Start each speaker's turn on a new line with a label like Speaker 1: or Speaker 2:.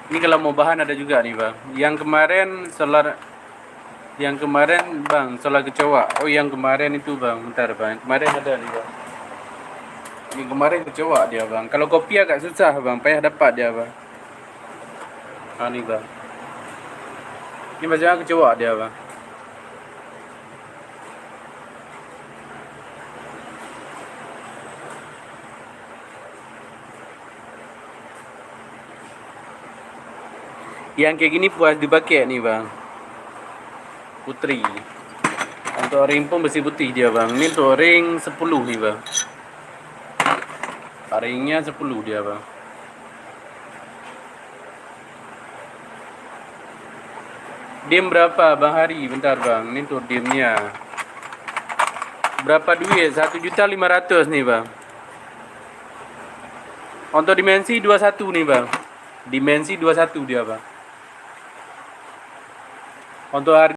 Speaker 1: Ini kalau mau bahan ada juga nih bang. Yang kemarin bang solar kecoa. Oh yang kemarin itu bang, bentar bang. Kemarin ada nih bang. Yang kemarin kecoa dia bang. Kalau kopi agak susah bang, payah dapat dia bang. Ah nih bang. Ini macam kecoa dia bang. Yang kayak gini puas dipakai nih bang. Putri. Untuk ring pun bersih putih dia bang. Ini untuk ring 10 nih bang. Ringnya 10 dia bang. Dim berapa bang Hari? Bentar bang. Ini untuk dimnya. Berapa duit? 1.500.000 nih bang. Untuk dimensi 21 nih bang. Dimensi 21 dia bang. Untuk harga